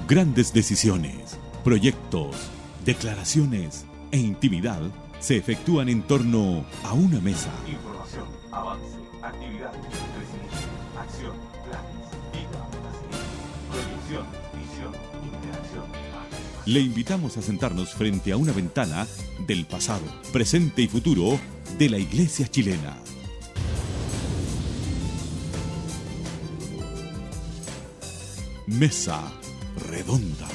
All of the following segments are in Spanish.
Grandes decisiones, proyectos, declaraciones e intimidad se efectúan en torno a una mesa. Información, avance, actividad, crecimiento, acción, planes, vida, proyección, visión, interacción. Le invitamos a sentarnos frente a una ventana del pasado, presente y futuro de la Iglesia chilena. Mesa Redonda.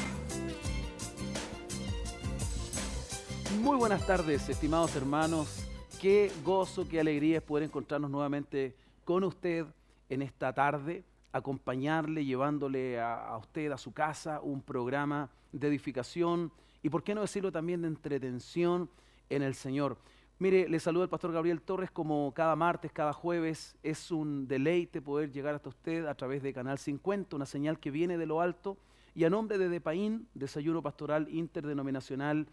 Muy buenas tardes, estimados hermanos. Qué gozo, qué alegría es poder encontrarnos nuevamente con usted en esta tarde, acompañarle, llevándole a usted a su casa un programa de edificación y, por qué no decirlo, también de entretención en el Señor. Mire, le saluda el pastor Gabriel Torres como cada martes, cada jueves. Es un deleite poder llegar hasta usted a través de Canal 50, una señal que viene de lo alto. Y a nombre de DEPAIN, Desayuno Pastoral Interdenominacional,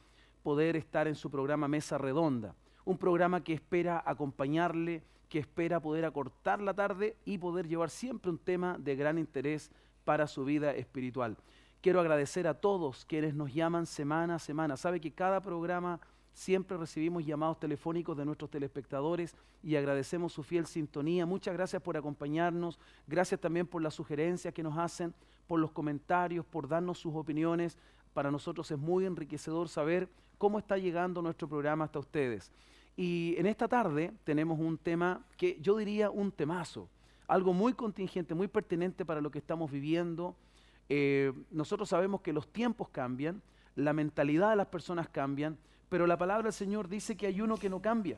poder estar en su programa Mesa Redonda. Un programa que espera acompañarle, que espera poder acortar la tarde y poder llevar siempre un tema de gran interés para su vida espiritual. Quiero agradecer a todos quienes nos llaman semana a semana. Sabe que cada programa siempre recibimos llamados telefónicos de nuestros telespectadores y agradecemos su fiel sintonía. Muchas gracias por acompañarnos, gracias también por las sugerencias que nos hacen, por los comentarios, por darnos sus opiniones. Para nosotros es muy enriquecedor saber cómo está llegando nuestro programa hasta ustedes. Y en esta tarde tenemos un tema que yo diría un temazo, algo muy contingente, muy pertinente para lo que estamos viviendo. Nosotros sabemos que los tiempos cambian, la mentalidad de las personas cambian, pero la palabra del Señor dice que hay uno que no cambia.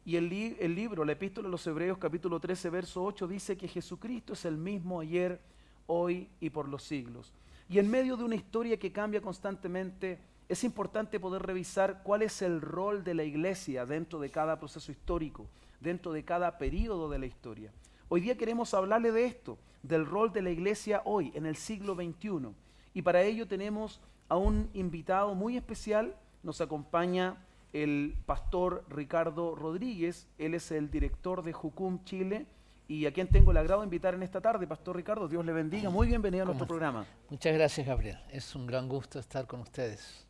Y el libro, la epístola de los Hebreos, capítulo 13, verso 8, dice que Jesucristo es el mismo ayer, hoy y por los siglos. Y en medio de una historia que cambia constantemente, es importante poder revisar cuál es el rol de la iglesia dentro de cada proceso histórico, dentro de cada período de la historia. Hoy día queremos hablarle de esto, del rol de la iglesia hoy, en el siglo XXI. Y para ello tenemos a un invitado muy especial. Nos acompaña el pastor Ricardo Rodríguez. Él es el director de Jucum Chile y a quien tengo el agrado de invitar en esta tarde. Pastor Ricardo, Dios le bendiga. Muy bienvenido a nuestro programa. Muchas gracias, Gabriel. Es un gran gusto estar con ustedes.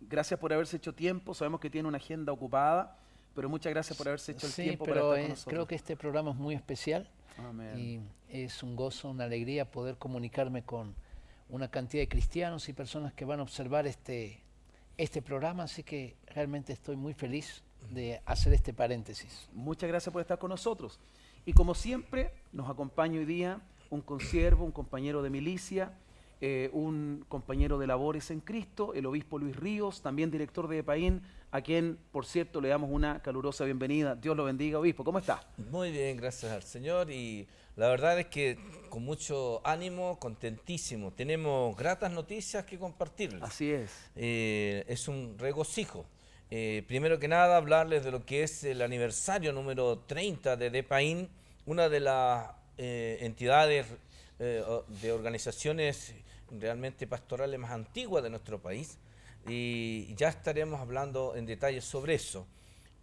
Gracias por haberse hecho tiempo. Sabemos que tiene una agenda ocupada, pero muchas gracias por haberse hecho el tiempo para estar con nosotros. Creo que este programa es muy especial. Amén. Y es un gozo, una alegría poder comunicarme con una cantidad de cristianos y personas que van a observar este programa, así que realmente estoy muy feliz de hacer este paréntesis. Muchas gracias por estar con nosotros. Y como siempre, nos acompaña hoy día un consiervo, un compañero de milicia, un compañero de labores en Cristo, el obispo Luis Ríos, también director de DEPAIN, a quien, por cierto, le damos una calurosa bienvenida. Dios lo bendiga, obispo. ¿Cómo está? Muy bien, gracias al Señor, y la verdad es que con mucho ánimo, contentísimo. Tenemos gratas noticias que compartirles. Así es. Es un regocijo. Primero que nada, hablarles de lo que es el aniversario número 30 de DEPAIN, una de las entidades de organizaciones realmente pastorales más antiguas de nuestro país, y ya estaremos hablando en detalle sobre eso.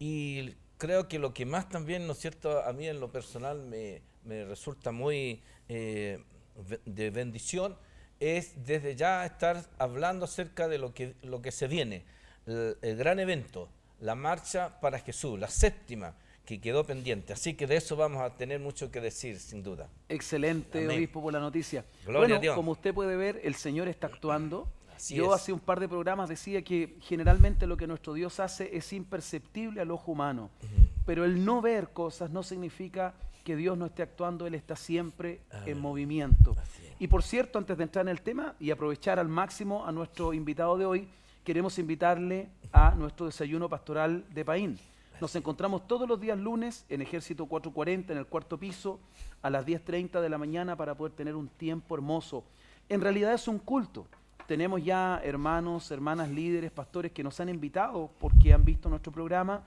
Y creo que lo que más también, ¿no es cierto?, a mí en lo personal me resulta muy de bendición, es desde ya estar hablando acerca de lo que se viene, el gran evento, la Marcha para Jesús, la 7ª, que quedó pendiente. Así que de eso vamos a tener mucho que decir, sin duda. Excelente, Amén. Obispo, por la noticia. Gloria a Dios. Como usted puede ver, el Señor está actuando. Así Yo es. hace un par de programas decía que generalmente lo que nuestro Dios hace es imperceptible al ojo humano. Pero el no ver cosas no significa que Dios no esté actuando, Él está siempre en movimiento. Y por cierto, antes de entrar en el tema y aprovechar al máximo a nuestro invitado de hoy, queremos invitarle a nuestro desayuno pastoral de DEPAIN. Nos encontramos todos los días lunes en Ejército 440, en el 4º piso, a las 10:30 de la mañana para poder tener un tiempo hermoso. En realidad es un culto. Tenemos ya hermanos, hermanas, líderes, pastores que nos han invitado porque han visto nuestro programa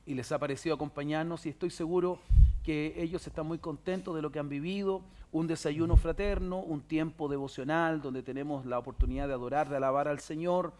y les ha parecido acompañarnos, y estoy seguro que ellos están muy contentos de lo que han vivido. Un desayuno fraterno, un tiempo devocional donde tenemos la oportunidad de adorar, de alabar al Señor.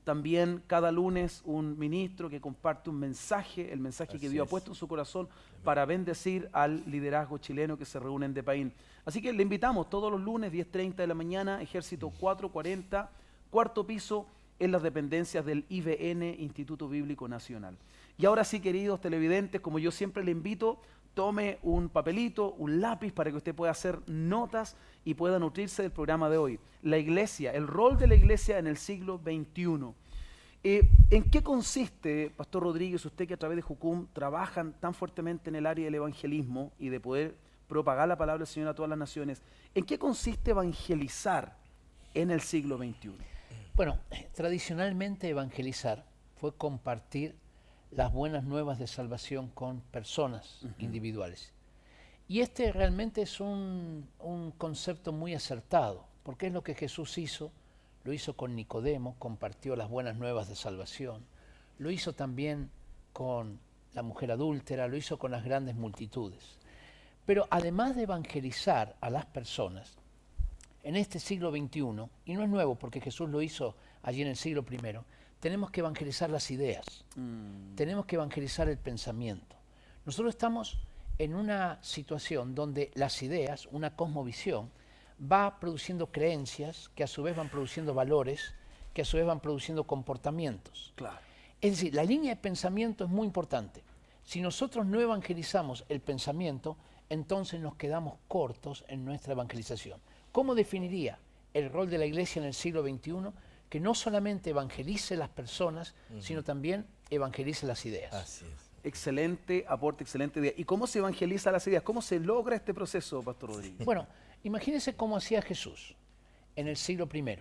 También cada lunes un ministro que comparte un mensaje, el mensaje que Así Dios ha es. puesto en su corazón para bendecir al liderazgo chileno que se reúne en Depaín. Así que le invitamos todos los lunes, 10:30 de la mañana, Ejército 440, cuarto piso, en las dependencias del IBN, Instituto Bíblico Nacional. Y ahora sí, queridos televidentes, como yo siempre le invito, tome un papelito, un lápiz para que usted pueda hacer notas y pueda nutrirse del programa de hoy. La iglesia, el rol de la iglesia en el siglo XXI. ¿En qué consiste, Pastor Rodríguez, usted que a través de Jucum trabajan tan fuertemente en el área del evangelismo y de poder propagar la palabra del Señor a todas las naciones? ¿En qué consiste evangelizar en el siglo XXI? Bueno, tradicionalmente evangelizar fue compartir las buenas nuevas de salvación con personas individuales. Y este realmente es un concepto muy acertado, porque es lo que Jesús hizo. Lo hizo con Nicodemo, compartió las buenas nuevas de salvación. Lo hizo también con la mujer adúltera, lo hizo con las grandes multitudes. Pero además de evangelizar a las personas, en este siglo XXI, y no es nuevo porque Jesús lo hizo allí en el siglo I, tenemos que evangelizar las ideas, tenemos que evangelizar el pensamiento. Nosotros estamos en una situación donde las ideas, una cosmovisión, va produciendo creencias que a su vez van produciendo valores, que a su vez van produciendo comportamientos. Claro. Es decir, la línea de pensamiento es muy importante. Si nosotros no evangelizamos el pensamiento, entonces nos quedamos cortos en nuestra evangelización. ¿Cómo definiría el rol de la iglesia en el siglo XXI? Que no solamente evangelice las personas, sino también evangelice las ideas. Así es. Excelente aporte, excelente idea. ¿Y cómo se evangeliza las ideas? ¿Cómo se logra este proceso, Pastor Rodríguez? Bueno, imagínense cómo hacía Jesús en el siglo I.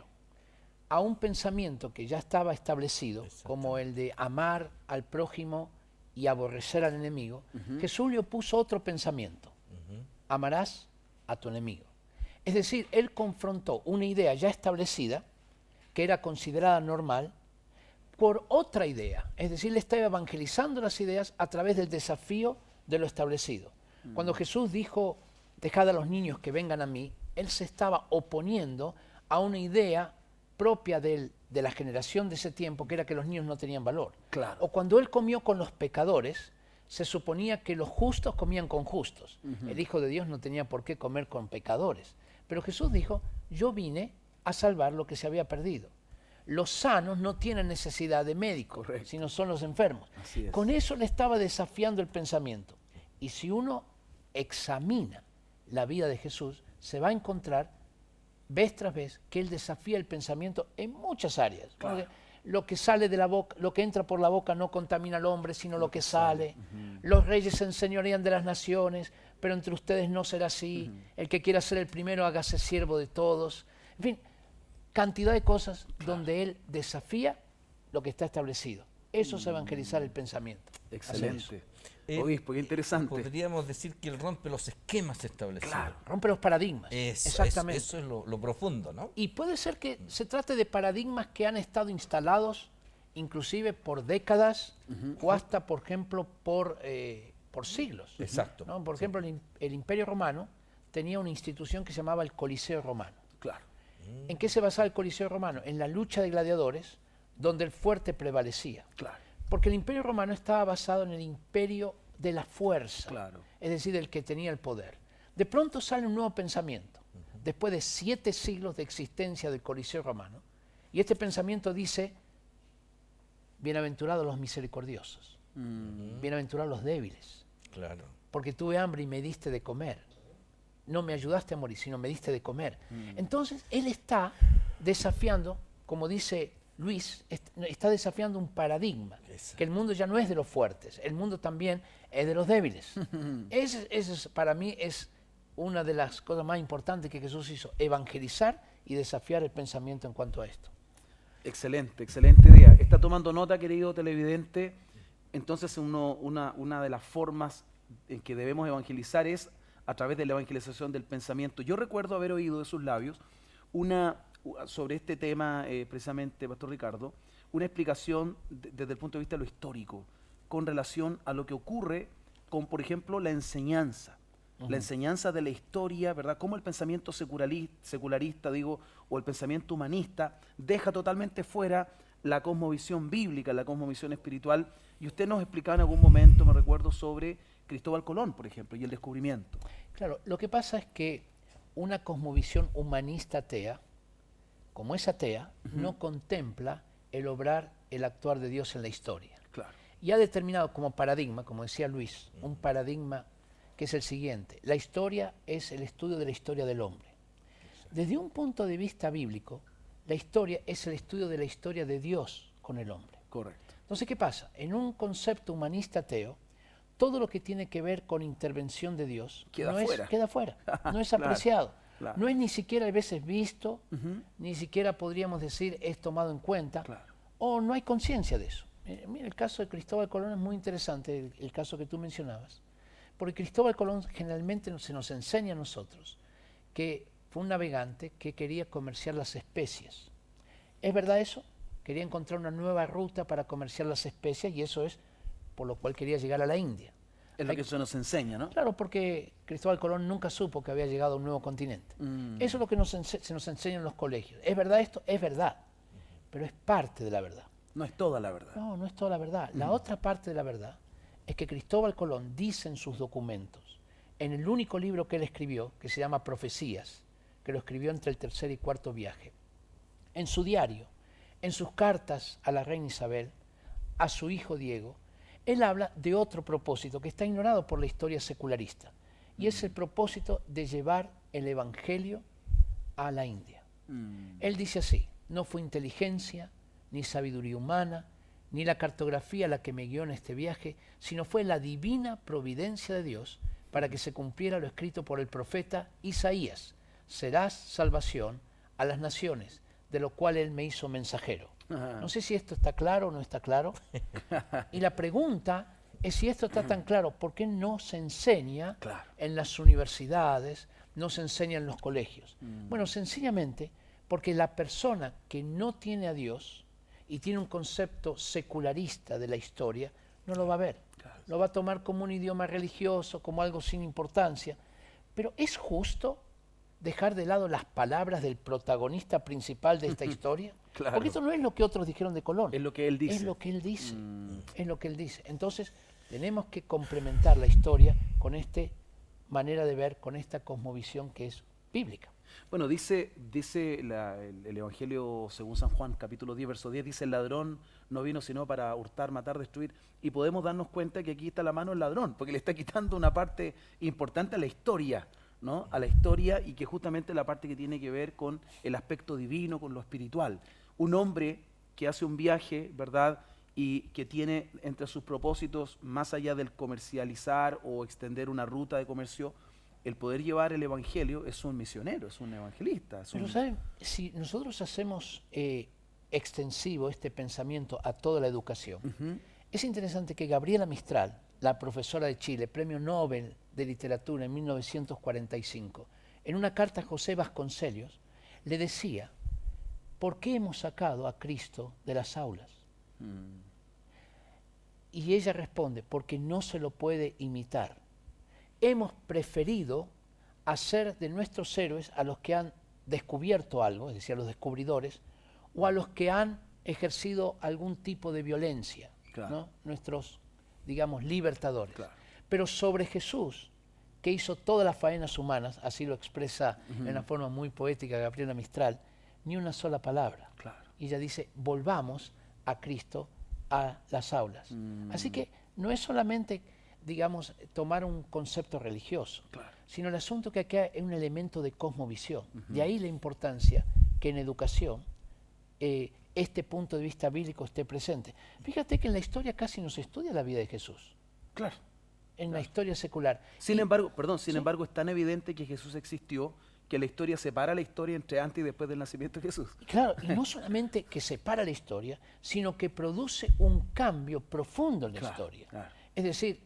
A un pensamiento que ya estaba establecido, como el de amar al prójimo y aborrecer al enemigo, Jesús le opuso otro pensamiento. Amarás a tu enemigo. Es decir, él confrontó una idea ya establecida, que era considerada normal, por otra idea. Es decir, le estaba evangelizando las ideas a través del desafío de lo establecido. Cuando Jesús dijo, dejad a los niños que vengan a mí, él se estaba oponiendo a una idea propia de la generación de ese tiempo, que era que los niños no tenían valor. Claro. O cuando él comió con los pecadores, se suponía que los justos comían con justos. El Hijo de Dios no tenía por qué comer con pecadores. Pero Jesús dijo, yo vine a salvar lo que se había perdido. Los sanos no tienen necesidad de médicos, Correcto. sino son los enfermos. Así es. Con eso le estaba desafiando el pensamiento. Y si uno examina la vida de Jesús, se va a encontrar vez tras vez que él desafía el pensamiento en muchas áreas. Claro. Porque lo que sale de la boca, lo que entra por la boca no contamina al hombre, sino lo que sale. Los reyes se enseñorean de las naciones, pero entre ustedes no será así. El que quiera ser el primero, hágase siervo de todos. En fin, cantidad de cosas donde él desafía lo que está establecido. Eso es evangelizar el pensamiento. Excelente. Obispo, qué interesante. Podríamos decir que él rompe los esquemas establecidos. Claro. Rompe los paradigmas. Exactamente. Eso es lo profundo, ¿no? Y puede ser que se trate de paradigmas que han estado instalados inclusive por décadas o hasta, por ejemplo, por siglos. Exacto. ¿No? Por ejemplo, el Imperio Romano tenía una institución que se llamaba el Coliseo Romano. Claro. ¿En qué se basaba el Coliseo Romano? En la lucha de gladiadores, donde el fuerte prevalecía. Claro. Porque el Imperio Romano estaba basado en el imperio de la fuerza, Claro. es decir, del que tenía el poder. De pronto sale un nuevo pensamiento, después de 7 siglos de existencia del Coliseo Romano, y este pensamiento dice, bienaventurados los misericordiosos, bienaventurados los débiles, Claro. porque tuve hambre y me diste de comer. No me ayudaste a morir, sino me diste de comer. Entonces, él está desafiando, como dice Luis, está desafiando un paradigma, Exacto. que el mundo ya no es de los fuertes, el mundo también es de los débiles. Ese para mí es una de las cosas más importantes que Jesús hizo, evangelizar y desafiar el pensamiento en cuanto a esto. Excelente, excelente idea. Está tomando nota, querido televidente. Entonces, una de las formas en que debemos evangelizar es a través de la evangelización del pensamiento. Yo recuerdo haber oído de sus labios sobre este tema, precisamente, Pastor Ricardo, una explicación desde el punto de vista de lo histórico, con relación a lo que ocurre con, por ejemplo, la enseñanza. La enseñanza de la historia, ¿verdad? Cómo el pensamiento secularista, o el pensamiento humanista, deja totalmente fuera la cosmovisión bíblica, la cosmovisión espiritual. Y usted nos explicaba en algún momento, me recuerdo, sobre Cristóbal Colón, por ejemplo, y el descubrimiento. Claro, lo que pasa es que una cosmovisión humanista atea, como es atea, no contempla el obrar, el actuar de Dios en la historia. Claro. Y ha determinado como paradigma, como decía Luis, un paradigma que es el siguiente: la historia es el estudio de la historia del hombre. Desde un punto de vista bíblico, la historia es el estudio de la historia de Dios con el hombre. Correcto. Entonces, ¿qué pasa? En un concepto humanista ateo, todo lo que tiene que ver con intervención de Dios Queda no fuera. queda fuera, no es Claro, apreciado, claro. no es ni siquiera a veces visto, ni siquiera podríamos decir es tomado en cuenta, Claro. o no hay conciencia de eso. Mira, el caso de Cristóbal Colón es muy interesante, el caso que tú mencionabas, porque Cristóbal Colón generalmente se nos enseña a nosotros que fue un navegante que quería comerciar las especias. ¿Es verdad eso? Quería encontrar una nueva ruta para comerciar las especias, y eso es por lo cual quería llegar a la India. Es lo que eso nos enseña, ¿no? Claro, porque Cristóbal Colón nunca supo que había llegado a un nuevo continente. Eso es lo que se nos enseña en los colegios. ¿Es verdad esto? Es verdad, pero es parte de la verdad. No es toda la verdad. No, no es toda la verdad. La otra parte de la verdad es que Cristóbal Colón dice en sus documentos, en el único libro que él escribió, que se llama Profecías, que lo escribió entre el tercer y cuarto viaje, en su diario, en sus cartas a la reina Isabel, a su hijo Diego, él habla de otro propósito que está ignorado por la historia secularista, y es el propósito de llevar el Evangelio a la India. Él dice así: no fue inteligencia, ni sabiduría humana, ni la cartografía la que me guió en este viaje, sino fue la divina providencia de Dios para que se cumpliera lo escrito por el profeta Isaías: serás salvación a las naciones, de lo cual él me hizo mensajero. No sé si esto está claro o no está claro. Y la pregunta es, si esto está tan claro, ¿por qué no se enseña en las universidades, no se enseña en los colegios? Bueno, sencillamente porque la persona que no tiene a Dios y tiene un concepto secularista de la historia, no lo va a ver. Lo va a tomar como un idioma religioso, como algo sin importancia. Pero ¿es justo dejar de lado las palabras del protagonista principal de esta historia? Claro. Porque esto no es lo que otros dijeron de Colón. Es lo que él dice. Es lo que él dice. Es lo que él dice. Entonces, tenemos que complementar la historia con esta manera de ver, con esta cosmovisión que es bíblica. Bueno, dice el Evangelio según San Juan, capítulo 10, verso 10, dice: el ladrón no vino sino para hurtar, matar, destruir. Y podemos darnos cuenta que aquí está la mano del ladrón, porque le está quitando una parte importante a la historia, ¿no? A la historia, y que justamente la parte que tiene que ver con el aspecto divino, con lo espiritual. Un hombre que hace un viaje, ¿verdad?, y que tiene entre sus propósitos, más allá del comercializar o extender una ruta de comercio, el poder llevar el evangelio, es un misionero, es un evangelista. Pero ¿saben? Si nosotros hacemos extensivo este pensamiento a toda la educación, es interesante que Gabriela Mistral, la profesora de Chile, premio Nobel de Literatura en 1945, en una carta a José Vasconcelos, le decía: ¿por qué hemos sacado a Cristo de las aulas? Y ella responde: porque no se lo puede imitar. Hemos preferido hacer de nuestros héroes a los que han descubierto algo, es decir, a los descubridores, o a los que han ejercido algún tipo de violencia, ¿no? Nuestros, digamos, libertadores. Pero sobre Jesús, que hizo todas las faenas humanas, así lo expresa en una forma muy poética Gabriela Mistral, ni una sola palabra. Y ella dice: volvamos a Cristo a las aulas. Así que no es solamente, digamos, tomar un concepto religioso, sino el asunto que aquí es un elemento de cosmovisión. De ahí la importancia que en educación este punto de vista bíblico esté presente. Fíjate que en la historia casi no se estudia la vida de Jesús. En la historia secular. Sin embargo, es tan evidente que Jesús existió, que la historia separa la historia entre antes y después del nacimiento de Jesús. Claro, y no solamente que separa la historia, sino que produce un cambio profundo en la historia. Es decir,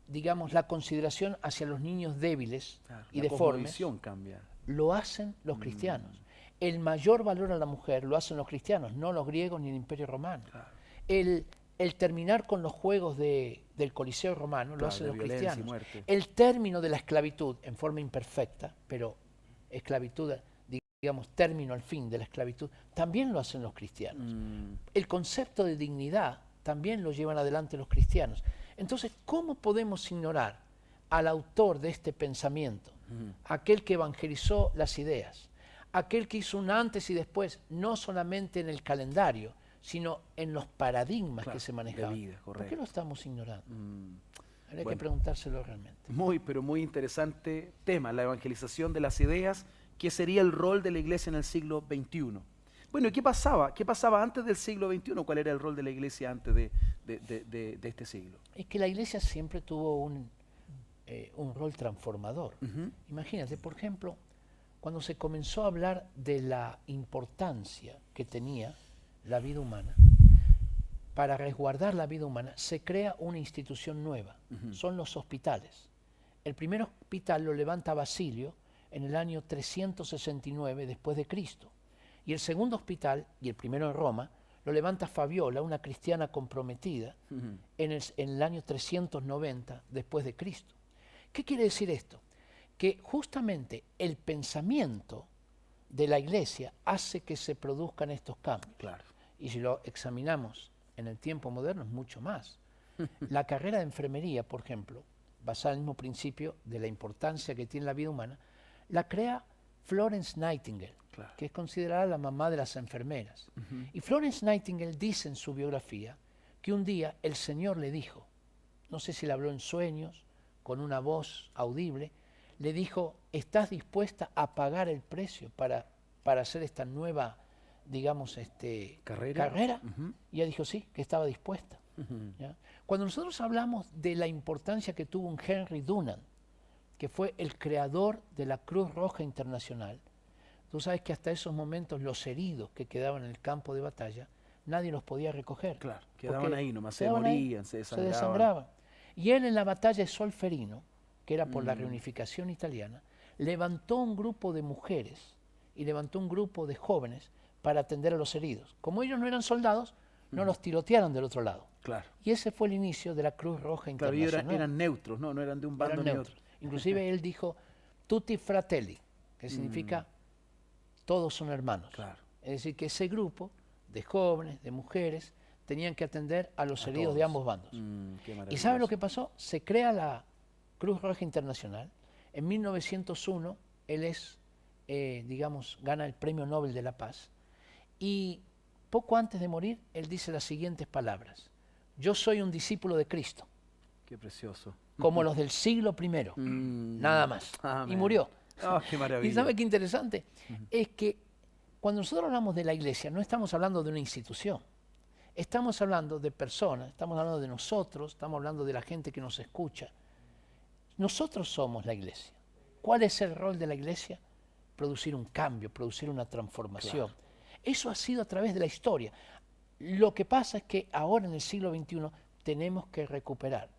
digamos, la consideración hacia los niños débiles y deformes cambia. Lo hacen los cristianos. El mayor valor a la mujer lo hacen los cristianos, no los griegos ni el Imperio Romano. El terminar con los juegos del Coliseo Romano lo hacen los cristianos. El término de la esclavitud, en forma imperfecta, pero esclavitud digamos, término al fin de la esclavitud, también lo hacen los cristianos. El concepto de dignidad también lo llevan adelante los cristianos. Entonces, ¿cómo podemos ignorar al autor de este pensamiento, aquel que evangelizó las ideas, aquel que hizo un antes y después, no solamente en el calendario, sino en los paradigmas que se manejaban? de vida, ¿Por qué correcto. lo estamos ignorando? Habría que Bueno. preguntárselo realmente. Muy, pero muy interesante tema, la evangelización de las ideas, que sería el rol de la iglesia en el siglo XXI. Bueno, ¿y qué pasaba? ¿Qué pasaba antes del siglo XXI? ¿Cuál era el rol de la iglesia antes de este siglo? Es que la iglesia siempre tuvo un rol transformador. Imagínate, por ejemplo, cuando se comenzó a hablar de la importancia que tenía la vida humana, para resguardar la vida humana, se crea una institución nueva, son los hospitales. El primer hospital lo levanta Basilio en el año 369 después de Cristo. Y el segundo hospital, y el primero en Roma, lo levanta Fabiola, una cristiana comprometida, en el año 390 después de Cristo. ¿Qué quiere decir esto? Que justamente el pensamiento de la iglesia hace que se produzcan estos cambios. Claro. Y si lo examinamos en el tiempo moderno es mucho más. La carrera de enfermería, por ejemplo, basada en el mismo principio de la importancia que tiene la vida humana, la crea Florence Nightingale, Claro. que es considerada la mamá de las enfermeras. Y Florence Nightingale dice en su biografía que un día el Señor le dijo, no sé si le habló en sueños, con una voz audible, le dijo, ¿estás dispuesta a pagar el precio para hacer esta nueva, digamos, carrera? Y ella dijo sí, que estaba dispuesta. ¿Ya? Cuando nosotros hablamos de la importancia que tuvo un Henry Dunant, que fue el creador de la Cruz Roja Internacional, tú sabes que hasta esos momentos los heridos que quedaban en el campo de batalla, nadie los podía recoger. Claro, quedaban porque ahí nomás, se quedaban ahí, morían, se se desangraban. desangraban. Y él en la batalla de Solferino, que era por la reunificación italiana, levantó un grupo de mujeres y levantó un grupo de jóvenes para atender a los heridos. Como ellos no eran soldados, no los tirotearon del otro lado. Claro. Y ese fue el inicio de la Cruz Roja Claro, ellos Internacional. eran neutros, no eran de un bando Eran ni neutros. otro. Inclusive él dijo tutti fratelli, que significa todos son hermanos. Claro. Es decir, que ese grupo de jóvenes, de mujeres, tenían que atender a los heridos de todos. ambos bandos. Qué ¿Y maravilloso. sabe lo que pasó? Se crea la Cruz Roja Internacional. En 1901 él gana el Premio Nobel de la Paz. Y poco antes de morir, él dice las siguientes palabras. Yo soy un discípulo de Cristo, Qué precioso. como los del siglo I, nada más. Amén. Y murió. Ah, qué maravilla. Y ¿sabe qué interesante? Es que cuando nosotros hablamos de la iglesia, no estamos hablando de una institución. Estamos hablando de personas, estamos hablando de nosotros, estamos hablando de la gente que nos escucha. Nosotros somos la iglesia. ¿Cuál es el rol de la iglesia? Producir un cambio, producir una transformación. Claro. Eso ha sido a través de la historia. Lo que pasa es que ahora en el siglo XXI tenemos que recuperar,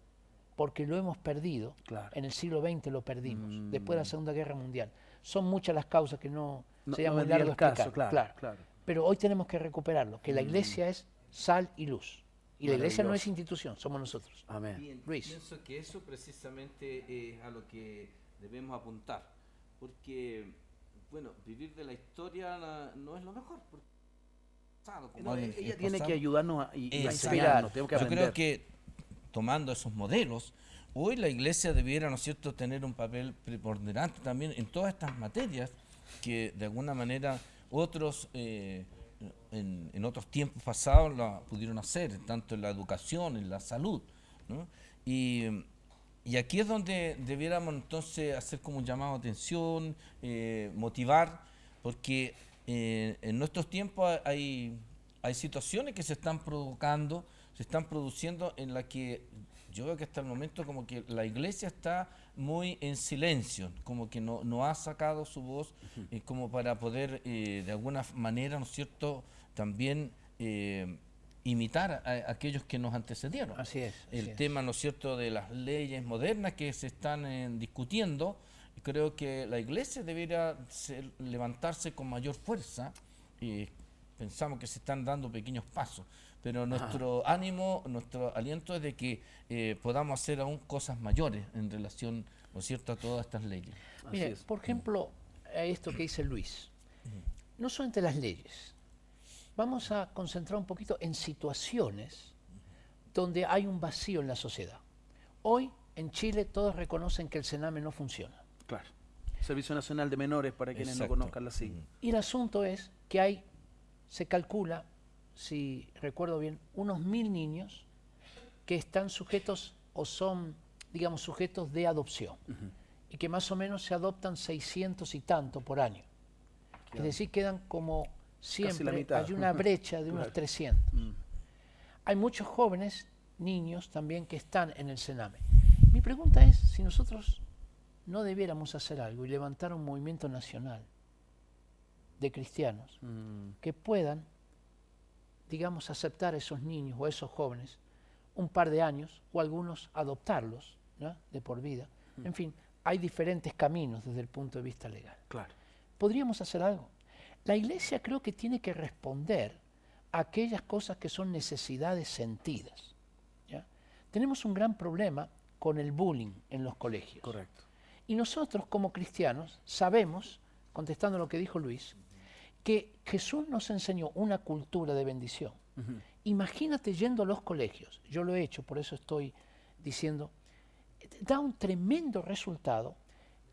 porque lo hemos perdido. Claro. En el siglo XX lo perdimos, después de la Segunda Guerra Mundial. Son muchas las causas que no sería muy largo explicar. Claro. Pero hoy tenemos que recuperarlo, que la iglesia es sal y luz. Y la iglesia no es institución, somos nosotros. Amén. Bien, Luis. pienso que eso precisamente es a lo que debemos apuntar, porque, bueno, vivir de la historia no es lo mejor. Ella tiene que ayudarnos y a Exacto. inspirarnos, tenemos que Yo aprender. creo que tomando esos modelos, hoy la iglesia debiera, ¿no es cierto?, tener un papel preponderante también en todas estas materias que de alguna manera otros en otros tiempos pasados la pudieron hacer, tanto en la educación, en la salud, ¿no? Y aquí es donde debiéramos entonces hacer como un llamado de atención, motivar, porque en nuestros tiempos hay situaciones que se están provocando, se están produciendo en la que yo veo que hasta el momento como que la iglesia está muy en silencio, como que no ha sacado su voz como para poder de alguna manera, ¿no es cierto?, también imitar a aquellos que nos antecedieron. Así es. El tema, ¿no es cierto?, de las leyes modernas que se están discutiendo, creo que la iglesia debería levantarse con mayor fuerza. Pensamos que se están dando pequeños pasos, pero nuestro ánimo, nuestro aliento es de que podamos hacer aún cosas mayores en relación, ¿no es cierto?, a todas estas leyes. Mire, por ejemplo, esto que dice Luis, no solamente las leyes. Vamos a concentrar un poquito en situaciones donde hay un vacío en la sociedad. Hoy en Chile todos reconocen que el Sename no funciona. Claro. Servicio Nacional de Menores, para quienes Exacto. no conozcan la sigla. Y el asunto es que se calcula, si recuerdo bien, unos 1000 niños que están sujetos o son, digamos, sujetos de adopción. Y que más o menos se adoptan 600 y tanto por año. Es decir, quedan como siempre, mitad. hay una brecha de unos Claro. 300. Hay muchos jóvenes, niños también, que están en el Sename. Mi pregunta es si nosotros no debiéramos hacer algo y levantar un movimiento nacional de cristianos que puedan, digamos, aceptar a esos niños o a esos jóvenes un par de años, o algunos adoptarlos, ¿no?, de por vida. En fin, hay diferentes caminos desde el punto de vista legal. Claro. ¿Podríamos hacer algo? La Iglesia creo que tiene que responder a aquellas cosas que son necesidades sentidas, ¿ya? Tenemos un gran problema con el bullying en los colegios. Correcto. Y nosotros como cristianos sabemos, contestando lo que dijo Luis, que Jesús nos enseñó una cultura de bendición. Imagínate yendo a los colegios, yo lo he hecho, por eso estoy diciendo, da un tremendo resultado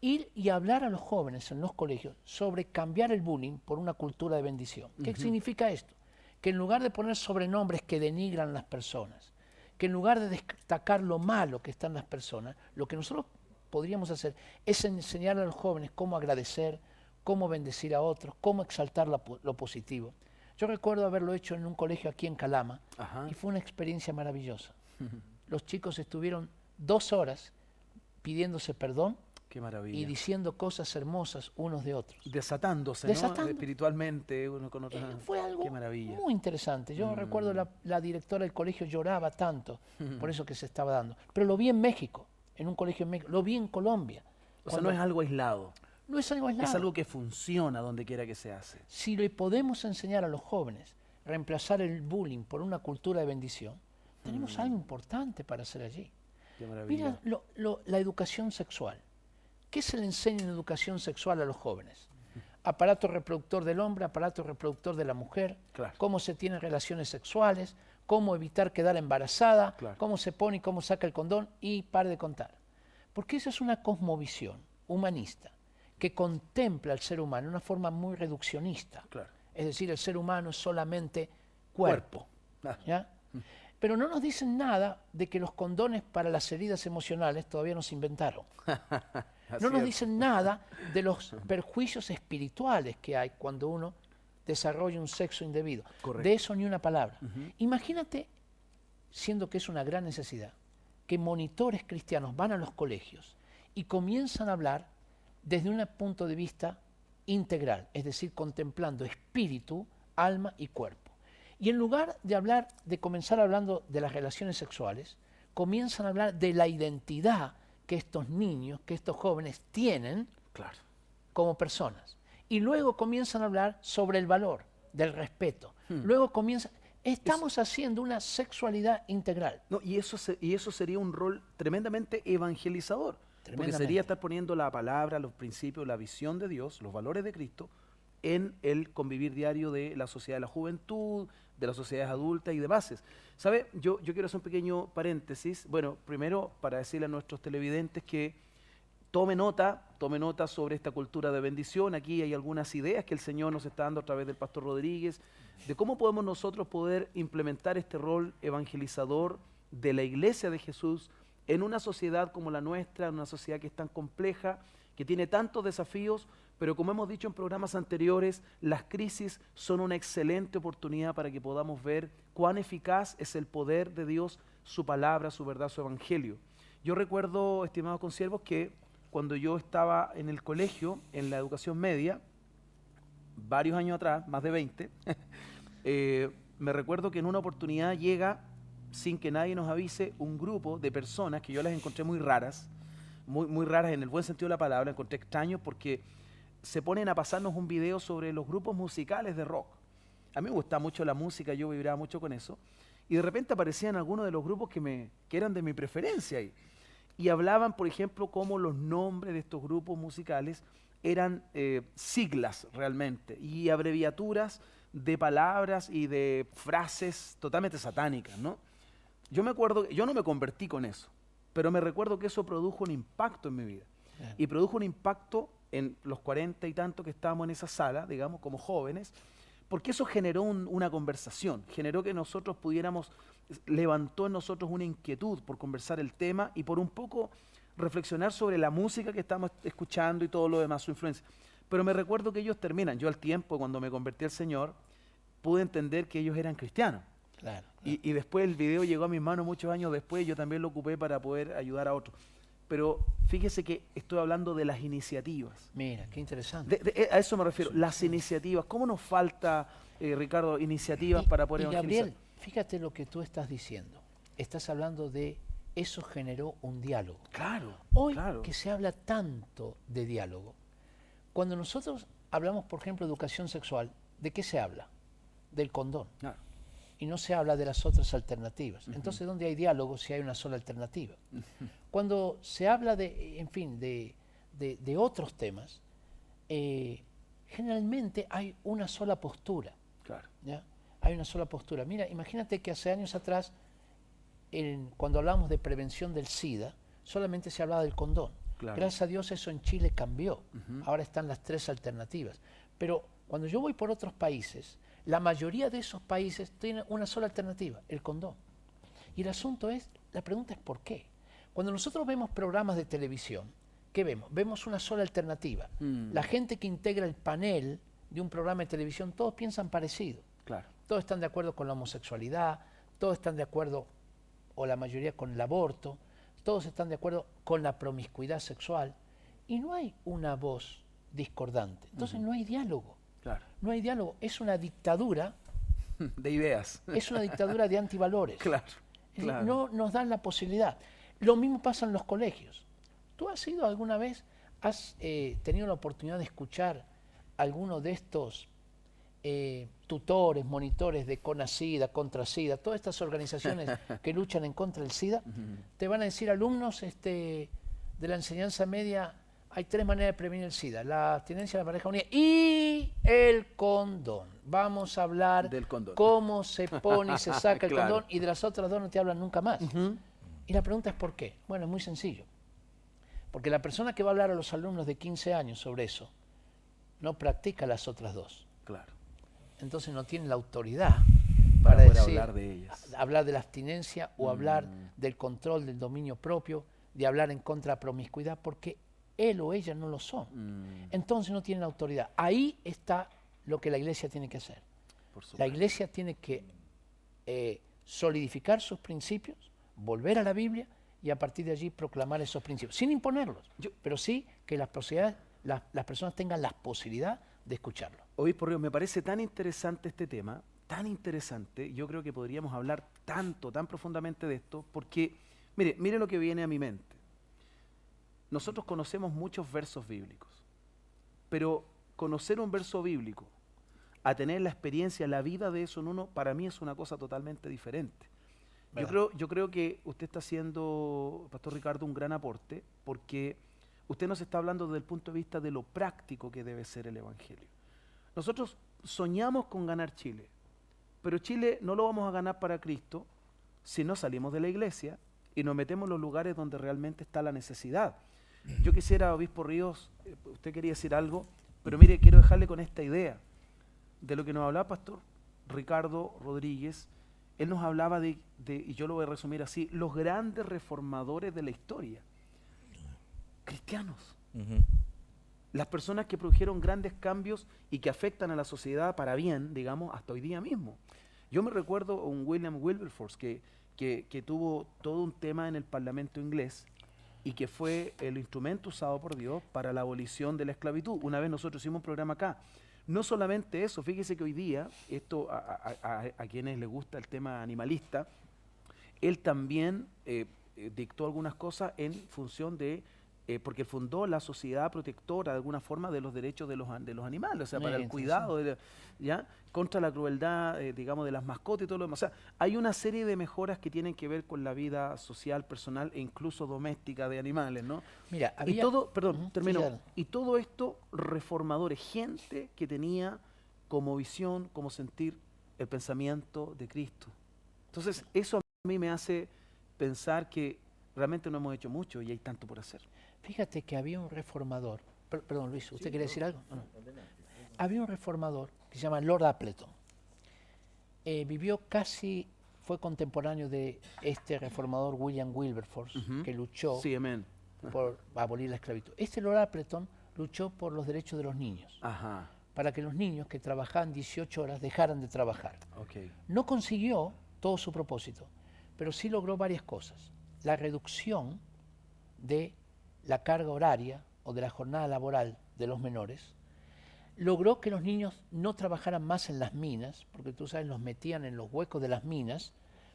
ir y hablar a los jóvenes en los colegios sobre cambiar el bullying por una cultura de bendición. ¿Qué significa esto? Que en lugar de poner sobrenombres que denigran las personas, que en lugar de destacar lo malo que están las personas, lo que nosotros podríamos hacer es enseñar a los jóvenes cómo agradecer, cómo bendecir a otros, cómo exaltar lo positivo. Yo recuerdo haberlo hecho en un colegio aquí en Calama. Ajá. Y fue una experiencia maravillosa. Los chicos estuvieron 2 horas pidiéndose perdón Qué maravilla. y diciendo cosas hermosas unos de otros. Desatándose, Desatando. ¿no? Espiritualmente, uno con otro. Fue algo Qué maravilla. muy interesante. Yo recuerdo la directora del colegio lloraba tanto por eso que se estaba dando. Pero lo vi en México, en un colegio en México. Lo vi en Colombia. O sea, no es algo aislado. No es algo aislado. Es algo que funciona donde quiera que se hace. Si le podemos enseñar a los jóvenes reemplazar el bullying por una cultura de bendición, tenemos algo importante para hacer allí. Qué maravilla. Mira la educación sexual. ¿Qué se le enseña en educación sexual a los jóvenes? Aparato reproductor del hombre, aparato reproductor de la mujer, Claro. cómo se tienen relaciones sexuales, cómo evitar quedar embarazada, Claro. cómo se pone y cómo saca el condón, y pare de contar. Porque esa es una cosmovisión humanista que contempla al ser humano de una forma muy reduccionista. Claro. Es decir, el ser humano es solamente cuerpo. Ah. ¿Ya? Pero no nos dicen nada de que los condones para las heridas emocionales todavía no se inventaron. Así No nos es. dicen nada de los perjuicios espirituales que hay cuando uno desarrolla un sexo indebido. Correcto. De eso ni una palabra. Imagínate, siendo que es una gran necesidad, que monitores cristianos van a los colegios y comienzan a hablar desde un punto de vista integral, es decir, contemplando espíritu, alma y cuerpo. Y en lugar de comenzar hablando de las relaciones sexuales, comienzan a hablar de la identidad que estos niños, que estos jóvenes tienen Claro. como personas. Y luego comienzan a hablar sobre el valor del respeto. Luego estamos haciendo una sexualidad integral. No, y eso sería un rol tremendamente evangelizador. Porque Tremendamente. sería estar poniendo la palabra, los principios, la visión de Dios, los valores de Cristo en el convivir diario de la sociedad de la juventud, de las sociedades adultas y demás. ¿Sabe? Yo quiero hacer un pequeño paréntesis. Bueno, primero para decirle a nuestros televidentes que tome nota sobre esta cultura de bendición. Aquí hay algunas ideas que el Señor nos está dando a través del Pastor Rodríguez, de cómo podemos nosotros poder implementar este rol evangelizador de la Iglesia de Jesús en una sociedad como la nuestra, en una sociedad que es tan compleja, que tiene tantos desafíos, pero como hemos dicho en programas anteriores, las crisis son una excelente oportunidad para que podamos ver cuán eficaz es el poder de Dios, su palabra, su verdad, su evangelio. Yo recuerdo, estimados consiervos, que cuando yo estaba en el colegio, en la educación media, varios años atrás, más de 20, me recuerdo que en una oportunidad llega, sin que nadie nos avise, un grupo de personas que yo las encontré muy raras, muy raras en el buen sentido de la palabra, encontré extraños porque se ponen a pasarnos un video sobre los grupos musicales de rock. A mí me gustaba mucho la música, yo vibraba mucho con eso, y de repente aparecían algunos de los grupos que eran de mi preferencia ahí. Y hablaban, por ejemplo, cómo los nombres de estos grupos musicales eran siglas realmente y abreviaturas de palabras y de frases totalmente satánicas, ¿no? Yo me acuerdo, yo no me convertí con eso, pero me recuerdo que eso produjo un impacto en mi vida. Bien. Y produjo un impacto en los 40 y tantos que estábamos en esa sala, digamos, como jóvenes, porque eso generó una conversación, generó que nosotros pudiéramos, levantó en nosotros una inquietud por conversar el tema y por un poco reflexionar sobre la música que estamos escuchando y todo lo demás, su influencia. Pero me recuerdo que ellos terminan, yo al tiempo, cuando me convertí al Señor, pude entender que ellos eran cristianos. Claro. Y después el video llegó a mis manos muchos años después, yo también lo ocupé para poder ayudar a otros. Pero fíjese que estoy hablando de las iniciativas. Mira, qué interesante. A eso me refiero, las iniciativas. ¿Cómo nos falta, Ricardo, iniciativas para poder evangelizar? Gabriel, fíjate lo que tú estás diciendo. Estás hablando de eso generó un diálogo. Claro, Hoy claro. que se habla tanto de diálogo, cuando nosotros hablamos, por ejemplo, de educación sexual, ¿de qué se habla? Del condón. Claro. Y no se habla de las otras alternativas. Entonces, ¿dónde hay diálogo si hay una sola alternativa? Cuando se habla de, en fin, de otros temas, generalmente hay una sola postura. Claro. ¿Ya? Hay una sola postura. Mira, imagínate que hace años atrás, cuando hablamos de prevención del SIDA, solamente se hablaba del condón. Claro. Gracias a Dios eso en Chile cambió. Ahora están las 3 alternativas. Pero cuando yo voy por otros países, la mayoría de esos países tienen una sola alternativa, el condón. Y el asunto es, la pregunta es ¿por qué? Cuando nosotros vemos programas de televisión, ¿qué vemos? Vemos una sola alternativa. La gente que integra el panel de un programa de televisión, todos piensan parecido. Claro. Todos están de acuerdo con la homosexualidad, todos están de acuerdo, o la mayoría, con el aborto, todos están de acuerdo con la promiscuidad sexual, y no hay una voz discordante. Entonces no hay diálogo. Claro. No hay diálogo. Es una dictadura, De ideas. es una dictadura de antivalores. Claro. Es decir, Claro. no nos dan la posibilidad. Lo mismo pasa en los colegios. ¿Tú has ido alguna vez, has tenido la oportunidad de escuchar alguno de estos tutores, monitores de CONASIDA, contra SIDA, todas estas organizaciones que luchan en contra del SIDA? Te van a decir, alumnos de la enseñanza media, hay 3 maneras de prevenir el SIDA: la abstinencia, la pareja unida y el condón. Vamos a hablar Del condón. cómo se pone y se saca el Claro. condón, y de las otras 2 no te hablan nunca más. Y la pregunta es ¿por qué? Bueno, es muy sencillo. Porque la persona que va a hablar a los alumnos de 15 años sobre eso no practica las otras 2. Claro. Entonces no tiene la autoridad Para para poder decir, hablar de ellas. hablar de la abstinencia o hablar del control del dominio propio, de hablar en contra de la promiscuidad, porque él o ella no lo son. Entonces no tienen autoridad. Ahí está lo que la iglesia tiene que hacer. Por supuesto. La iglesia tiene que solidificar sus principios, volver a la Biblia y a partir de allí proclamar esos principios, sin imponerlos, pero sí que las personas tengan la posibilidad de escucharlo. Obispo Ríos, me parece tan interesante este tema, tan interesante, yo creo que podríamos hablar tan profundamente de esto, porque, mire lo que viene a mi mente. Nosotros conocemos muchos versos bíblicos, pero conocer un verso bíblico, a tener la experiencia, la vida de eso en uno, para mí es una cosa totalmente diferente. Yo creo que usted está haciendo, Pastor Ricardo, un gran aporte, porque usted nos está hablando desde el punto de vista de lo práctico que debe ser el Evangelio. Nosotros soñamos con ganar Chile, pero Chile no lo vamos a ganar para Cristo si no salimos de la iglesia y nos metemos en los lugares donde realmente está la necesidad. Yo quisiera, Obispo Ríos, usted quería decir algo, pero mire, quiero dejarle con esta idea de lo que nos hablaba Pastor Ricardo Rodríguez. Él nos hablaba de, y yo lo voy a resumir así, los grandes reformadores de la historia, cristianos. Las personas que produjeron grandes cambios y que afectan a la sociedad para bien, digamos, hasta hoy día mismo. Yo me recuerdo a un William Wilberforce que tuvo todo un tema en el Parlamento inglés y que fue el instrumento usado por Dios para la abolición de la esclavitud. Una vez nosotros hicimos un programa acá. No solamente eso, fíjese que hoy día, esto a quienes les gusta el tema animalista, él también dictó algunas cosas en función de porque él fundó la Sociedad Protectora de alguna forma de los derechos de los animales, o sea, para el Sí. cuidado, ¿ya? Contra la crueldad, digamos, de las mascotas y todo lo demás. O sea, hay una serie de mejoras que tienen que ver con la vida social, personal e incluso doméstica de animales, ¿no? Mira, Y había... todo, perdón, Ujú, sí, termino. dale. Y todo esto reformadores, gente que tenía como visión, como sentir el pensamiento de Cristo. Entonces, eso a mí me hace pensar que realmente no hemos hecho mucho y hay tanto por hacer. Fíjate que había un reformador, perdón Luis, ¿usted quería decir algo? No. Había un reformador que se llama Lord Appleton. Vivió fue contemporáneo de este reformador William Wilberforce, Ujú. que luchó Sí, amén. por abolir la esclavitud. Este Lord Appleton luchó por los derechos de los niños, Ajá, para que los niños que trabajaban 18 horas dejaran de trabajar. ok. No consiguió todo su propósito, pero sí logró varias cosas. La reducción de la carga horaria o de la jornada laboral de los menores, logró que los niños no trabajaran más en las minas, porque tú sabes, los metían en los huecos de las minas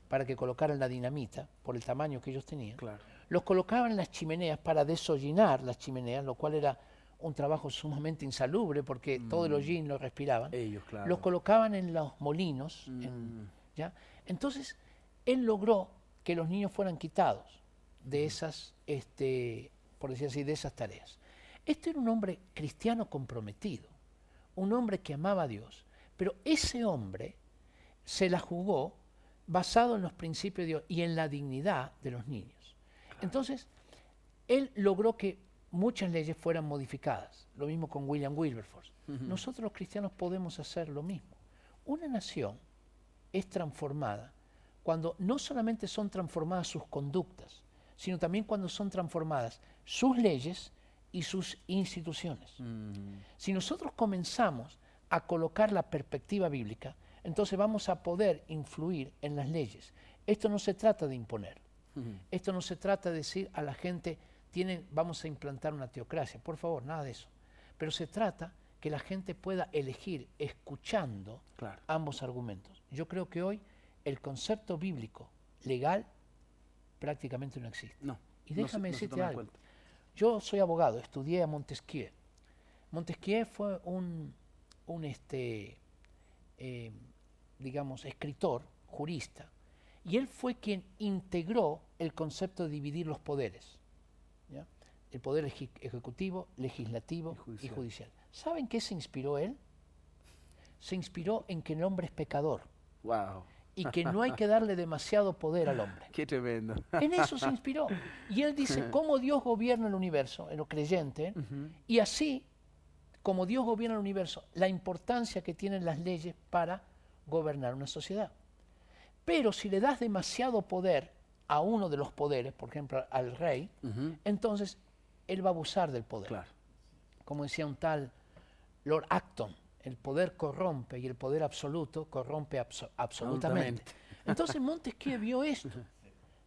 para que colocaran la dinamita, por el tamaño que ellos tenían. Claro. Los colocaban en las chimeneas para deshollinar las chimeneas, lo cual era un trabajo sumamente insalubre porque todo el hollín lo respiraban. Ellos, claro. Los colocaban en los molinos, ¿ya? Entonces, él logró que los niños fueran quitados de esas, por decir así, de esas tareas. Este era un hombre cristiano comprometido, un hombre que amaba a Dios, pero ese hombre se la jugó basado en los principios de Dios y en la dignidad de los niños. Entonces, él logró que muchas leyes fueran modificadas, lo mismo con William Wilberforce. Nosotros los cristianos podemos hacer lo mismo. Una nación es transformada cuando no solamente son transformadas sus conductas, sino también cuando son transformadas sus leyes y sus instituciones. Si nosotros comenzamos a colocar la perspectiva bíblica, entonces vamos a poder influir en las leyes. Esto no se trata de imponer. Esto no se trata de decir a la gente, vamos a implantar una teocracia. Por favor, nada de eso. Pero se trata que la gente pueda elegir escuchando Claro. ambos argumentos. Yo creo que hoy el concepto bíblico legal prácticamente no existe. No. Y déjame no se decirte toma en algo. cuenta. Yo soy abogado, estudié a Montesquieu. Montesquieu fue digamos, escritor, jurista, y él fue quien integró el concepto de dividir los poderes, ¿ya? El poder ejecutivo, legislativo y judicial. ¿Saben qué se inspiró él? Se inspiró en que el hombre es pecador Wow. y que no hay que darle demasiado poder al hombre. Qué tremendo. En eso se inspiró. Y él dice cómo Dios gobierna el universo, en lo creyente, y así, como Dios gobierna el universo, la importancia que tienen las leyes para gobernar una sociedad. Pero si le das demasiado poder a uno de los poderes, por ejemplo al rey, entonces él va a abusar del poder. Claro. Como decía un tal Lord Acton, el poder corrompe y el poder absoluto corrompe absolutamente. Entonces Montesquieu vio esto,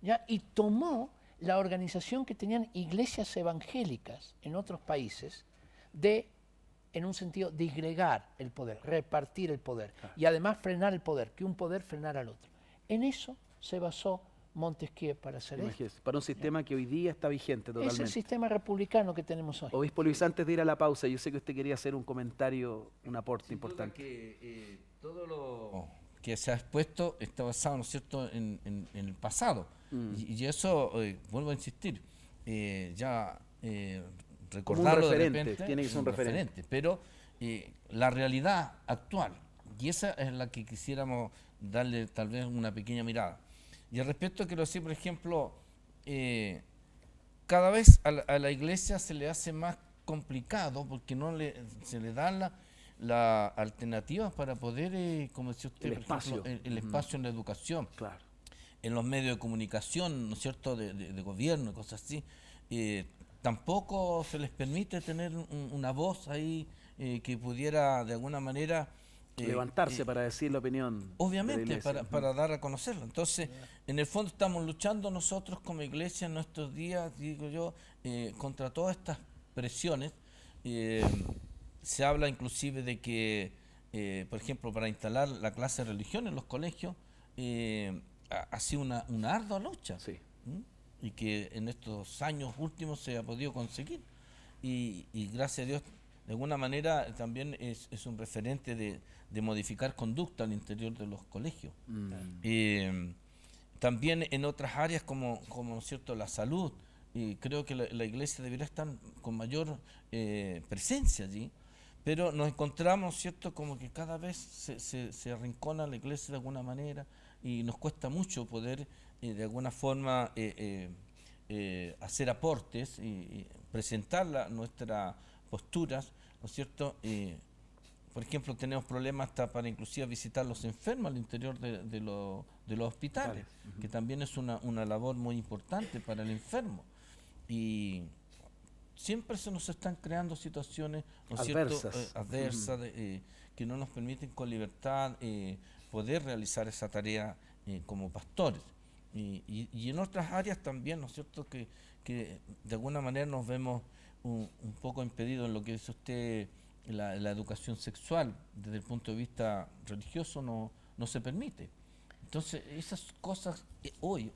¿ya? Y tomó la organización que tenían iglesias evangélicas en otros países en un sentido, disgregar el poder, repartir el poder y además frenar el poder, que un poder frenara al otro. En eso se basó Montesquieu para hacer esto. Imagínese, para un sistema que hoy día está vigente Es totalmente. el sistema republicano que tenemos hoy. Obispo Luis, antes de ir a la pausa, yo sé que usted quería hacer un comentario, un aporte importante. Que todo lo que se ha expuesto está basado, ¿no es cierto?, en el pasado. Y eso, vuelvo a insistir, recordarlo referente, de repente, tiene que ser un referente. pero la realidad actual, y esa es la que quisiéramos darle tal vez una pequeña mirada. Y al respecto quiero decir, por ejemplo, cada vez a la iglesia se le hace más complicado porque se le dan la alternativa para poder, como decía usted, El por espacio. ejemplo, el espacio en la educación, Claro. en los medios de comunicación, ¿no es cierto?, de gobierno y cosas así. Tampoco se les permite tener una voz ahí que pudiera de alguna manera Levantarse para decir la opinión. de la obviamente iglesia. para dar a conocerlo. Entonces, en el fondo estamos luchando nosotros como iglesia en nuestros días, digo yo, contra todas estas presiones. Se habla inclusive de que, por ejemplo, para instalar la clase de religión en los colegios, ha sido una ardua lucha. Sí. y que en estos años últimos se ha podido conseguir. Y gracias a Dios, de alguna manera también es un referente de modificar conducta al interior de los colegios. También en otras áreas como ¿no es cierto?, la salud, y creo que la iglesia debería estar con mayor presencia allí, pero nos encontramos, ¿cierto?, como que cada vez se arrincona la iglesia de alguna manera y nos cuesta mucho poder de alguna forma hacer aportes y presentar nuestras posturas, ¿no es cierto? Por ejemplo, tenemos problemas hasta para inclusive visitar los enfermos al interior de los hospitales, que también es una labor muy importante para el enfermo. Y siempre se nos están creando situaciones, ¿no es cierto?, adversas, que no nos permiten con libertad poder realizar esa tarea como pastores. Y en otras áreas también, ¿no es cierto?, que de alguna manera nos vemos un poco impedidos en lo que dice usted, la educación sexual, desde el punto de vista religioso no se permite. Entonces, esas cosas hoy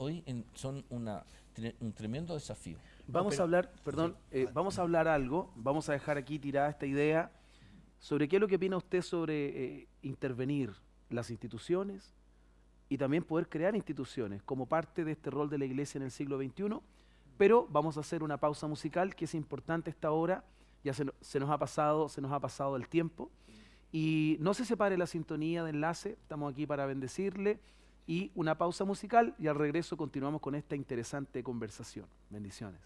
son un tremendo desafío. Vamos a hablar, perdón, vamos a hablar algo, vamos a dejar aquí tirada esta idea sobre qué es lo que opina usted sobre intervenir las instituciones y también poder crear instituciones como parte de este rol de la iglesia en el siglo XXI, pero vamos a hacer una pausa musical que es importante a esta hora, ya se nos ha pasado el tiempo, y no se separe la sintonía de enlace, estamos aquí para bendecirle, y una pausa musical, y al regreso continuamos con esta interesante conversación. Bendiciones.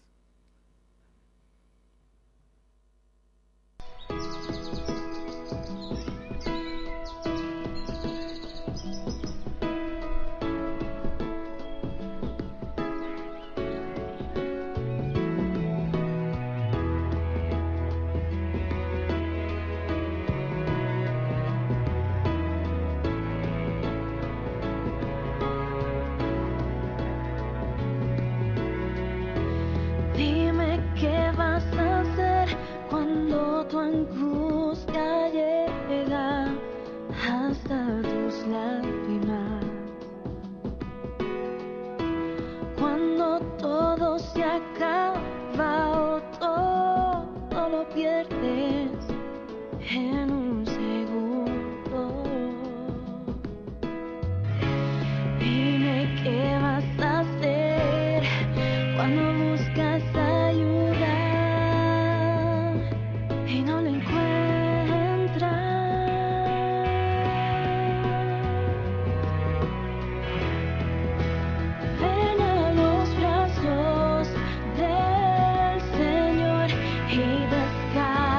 Dime qué vas a hacer cuando tu angustia llega hasta tus lágrimas. Cuando todo se acaba o todo lo pierdes en un segundo. Dime qué vas a hacer cuando buscas ayuda y no la encuentras. Ven a los brazos del Señor y descansa.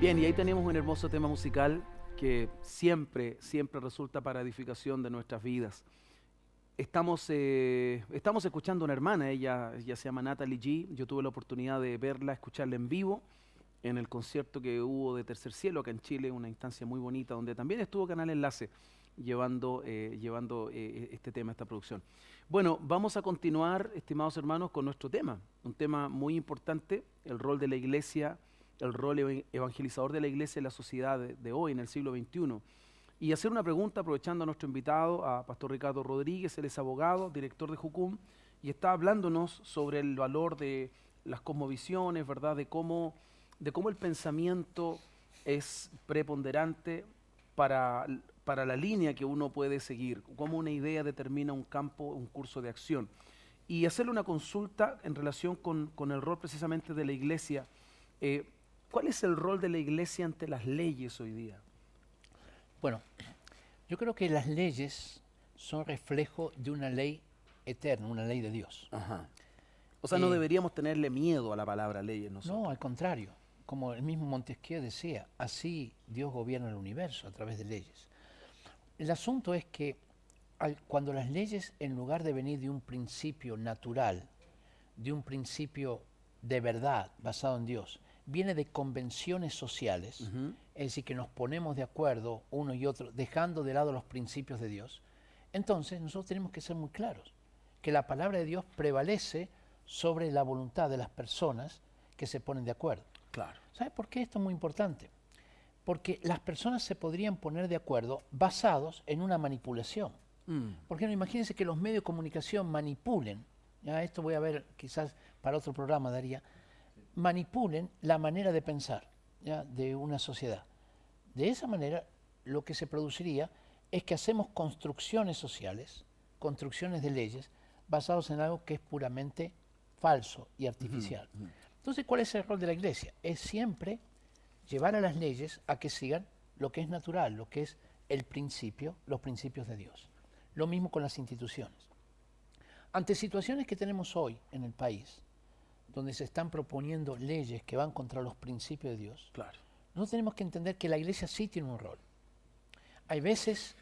Bien, y ahí tenemos un hermoso tema musical que siempre resulta para edificación de nuestras vidas. Estamos escuchando a una hermana, ella se llama Natalie G. Yo tuve la oportunidad de verla, escucharla en vivo en el concierto que hubo de Tercer Cielo acá en Chile, una instancia muy bonita donde también estuvo Canal Enlace llevando este tema, esta producción. Bueno, vamos a continuar, estimados hermanos, con nuestro tema, un tema muy importante, el rol de la iglesia, el rol evangelizador de la iglesia en la sociedad de hoy, en el siglo XXI. Y hacer una pregunta aprovechando a nuestro invitado, a Pastor Ricardo Rodríguez. Él es abogado, director de Jucum, y está hablándonos sobre el valor de las cosmovisiones, ¿verdad? De cómo el pensamiento es preponderante para la línea que uno puede seguir, cómo una idea determina un campo, un curso de acción. Y hacerle una consulta en relación con el rol precisamente de la iglesia. ¿Cuál es el rol de la iglesia ante las leyes hoy día? Bueno, yo creo que las leyes son reflejo de una ley eterna, una ley de Dios. Ajá. O sea, no deberíamos tenerle miedo a la palabra leyes nosotros. No, al contrario. Como el mismo Montesquieu decía, así Dios gobierna el universo a través de leyes. El asunto es que cuando las leyes, en lugar de venir de un principio natural, de un principio de verdad basado en Dios, viene de convenciones sociales, es decir, que nos ponemos de acuerdo uno y otro, dejando de lado los principios de Dios, entonces nosotros tenemos que ser muy claros, que la palabra de Dios prevalece sobre la voluntad de las personas que se ponen de acuerdo. Claro. ¿Sabes por qué esto es muy importante? Porque las personas se podrían poner de acuerdo basados en una manipulación. Porque no, imagínense que los medios de comunicación manipulen, ya esto voy a ver quizás para otro programa, Daría, manipulen la manera de pensar, ¿ya?, de una sociedad. De esa manera, lo que se produciría es que hacemos construcciones sociales, construcciones de leyes, basados en algo que es puramente falso y artificial. Entonces, ¿cuál es el rol de la iglesia? Es siempre llevar a las leyes a que sigan lo que es natural, lo que es el principio, los principios de Dios. Lo mismo con las instituciones. Ante situaciones que tenemos hoy en el país, donde se están proponiendo leyes que van contra los principios de Dios, Claro. nosotros tenemos que entender que la iglesia sí tiene un rol. Hay veces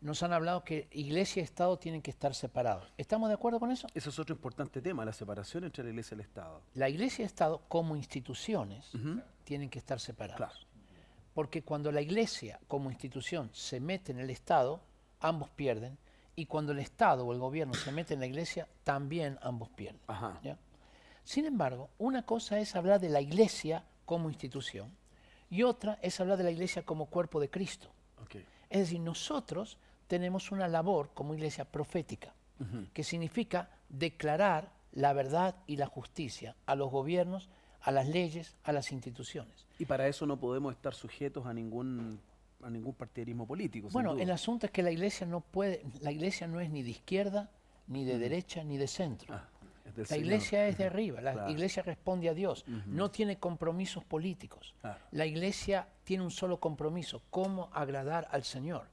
nos han hablado que iglesia y Estado tienen que estar separados. ¿Estamos de acuerdo con eso? Eso es otro importante tema, la separación entre la iglesia y el Estado. La iglesia y el Estado, como instituciones, tienen que estar separados. Claro. Porque cuando la iglesia, como institución, se mete en el Estado, ambos pierden. Y cuando el Estado o el gobierno se mete en la iglesia, también ambos pierden. Ajá. ¿Ya? Sin embargo, una cosa es hablar de la iglesia como institución y otra es hablar de la iglesia como cuerpo de Cristo. Okay. Es decir, nosotros tenemos una labor como iglesia profética, que significa declarar la verdad y la justicia a los gobiernos, a las leyes, a las instituciones. Y para eso no podemos estar sujetos a ningún partidarismo político. Bueno, sin duda. el asunto es que la iglesia no es ni de izquierda, ni de derecha, ni de centro. Es del La Señor. iglesia es de arriba, la Claro. iglesia responde a Dios, no tiene compromisos políticos. Claro. La iglesia tiene un solo compromiso, cómo agradar al Señor.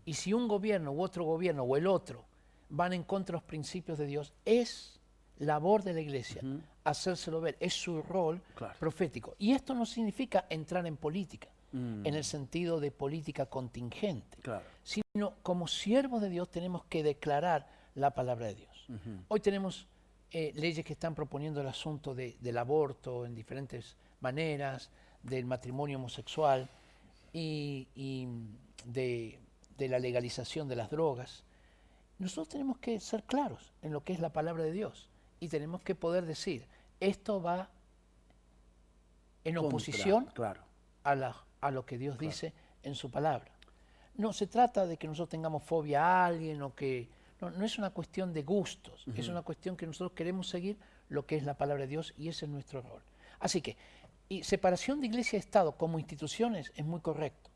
Y si un gobierno u otro gobierno o el otro van en contra de los principios de Dios, es labor de la iglesia hacérselo ver, es su rol Claro. profético. Y esto no significa entrar en política, en el sentido de política contingente, Claro. sino como siervos de Dios tenemos que declarar la palabra de Dios. Hoy tenemos leyes que están proponiendo el asunto del aborto en diferentes maneras, del matrimonio homosexual y de la legalización de las drogas. Nosotros tenemos que ser claros en lo que es la palabra de Dios y tenemos que poder decir, esto va en Contra, oposición claro. a lo que Dios dice en su palabra. No se trata de que nosotros tengamos fobia a alguien o que... No es una cuestión de gustos, es una cuestión que nosotros queremos seguir lo que es la palabra de Dios y ese es nuestro rol. Así que, y separación de iglesia y Estado como instituciones es muy correcto,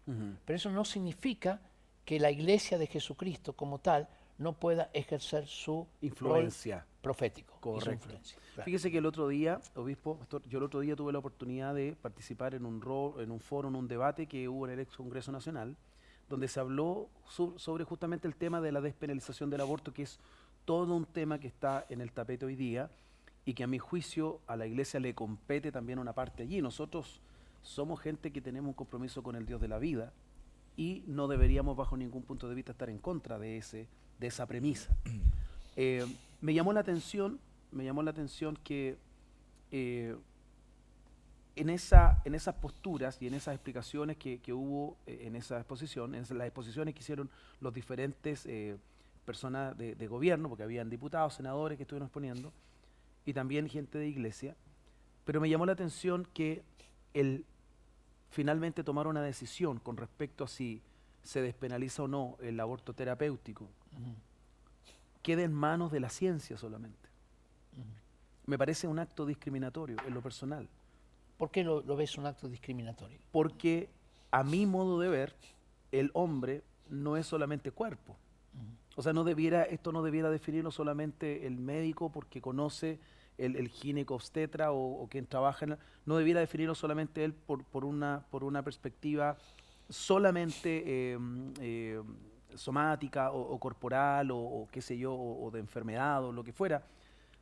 pero eso no significa que la iglesia de Jesucristo como tal no pueda ejercer su Influencia. rol profético. y su Correcto. influencia. Claro. Fíjese que el otro día, obispo, pastor, yo el otro día tuve la oportunidad de participar en un foro, en un debate que hubo en el ex Congreso Nacional, donde se habló sobre justamente el tema de la despenalización del aborto, que es todo un tema que está en el tapete hoy día y que a mi juicio a la iglesia le compete también una parte allí. Nosotros somos gente que tenemos un compromiso con el Dios de la vida y no deberíamos bajo ningún punto de vista estar en contra de esa premisa. Me llamó la atención que en esas posturas y en esas explicaciones que hubo en esa exposición, en las exposiciones que hicieron los diferentes personas de gobierno, porque habían diputados, senadores que estuvieron exponiendo, y también gente de iglesia, pero me llamó la atención que finalmente tomaron una decisión con respecto a si se despenaliza o no el aborto terapéutico, queda en manos de la ciencia solamente. Me parece un acto discriminatorio en lo personal. ¿Por qué lo ves un acto discriminatorio? Porque a mi modo de ver, el hombre no es solamente cuerpo. O sea, esto no debiera definirlo solamente el médico porque conoce el ginecobstetra o quien trabaja no debiera definirlo solamente él por una perspectiva solamente somática o corporal o qué sé yo, o de enfermedad o lo que fuera,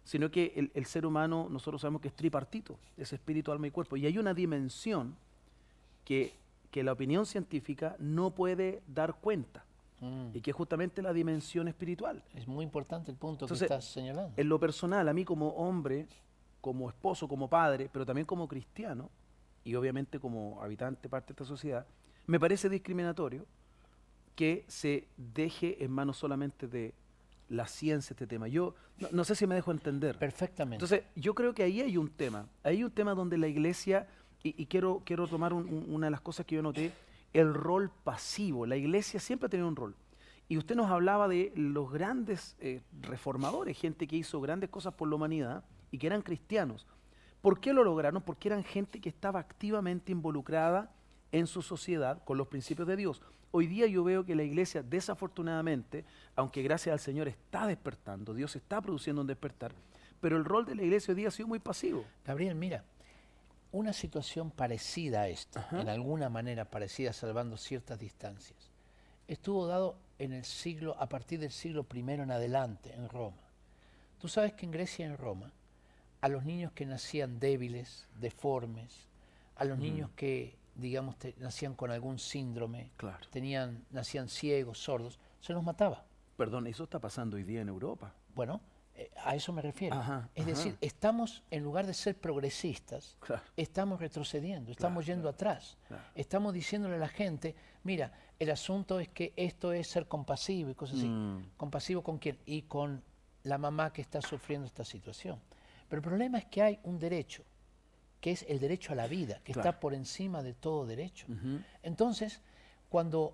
sino que el ser humano, nosotros sabemos que es tripartito, es espíritu, alma y cuerpo, y hay una dimensión que la opinión científica no puede dar cuenta, y que es justamente la dimensión espiritual. Es muy importante el punto Entonces, que estás señalando. En lo personal, a mí como hombre, como esposo, como padre, pero también como cristiano, y obviamente como habitante parte de esta sociedad, me parece discriminatorio que se deje en manos solamente de la ciencia este tema. Yo no sé si me dejo entender. Perfectamente. Entonces, yo creo que ahí hay un tema donde la iglesia, y quiero tomar una de las cosas que yo noté, el rol pasivo. La iglesia siempre ha tenido un rol. Y usted nos hablaba de los grandes reformadores, gente que hizo grandes cosas por la humanidad y que eran cristianos. ¿Por qué lo lograron? Porque eran gente que estaba activamente involucrada en su sociedad con los principios de Dios. Hoy día yo veo que la iglesia, desafortunadamente, aunque gracias al Señor está despertando, Dios está produciendo un despertar, pero el rol de la iglesia hoy día ha sido muy pasivo. Gabriel, mira, una situación parecida a esta, en alguna manera parecida, salvando ciertas distancias, estuvo dado a partir del siglo I en adelante, en Roma. Tú sabes que en Grecia y en Roma, a los niños que nacían débiles, deformes, a los niños que, digamos, nacían con algún síndrome, Claro. nacían ciegos, sordos, se los mataba. Perdón, eso está pasando hoy día en Europa. Bueno, a eso me refiero. Ajá, es decir, estamos, en lugar de ser progresistas, Claro. estamos retrocediendo, estamos yendo atrás. claro. Estamos diciéndole a la gente, mira, el asunto es que esto es ser compasivo y cosas así. ¿Compasivo con quién? Y con la mamá que está sufriendo esta situación. Pero el problema es que hay un derecho, que es el derecho a la vida, que Claro. está por encima de todo derecho. Entonces, cuando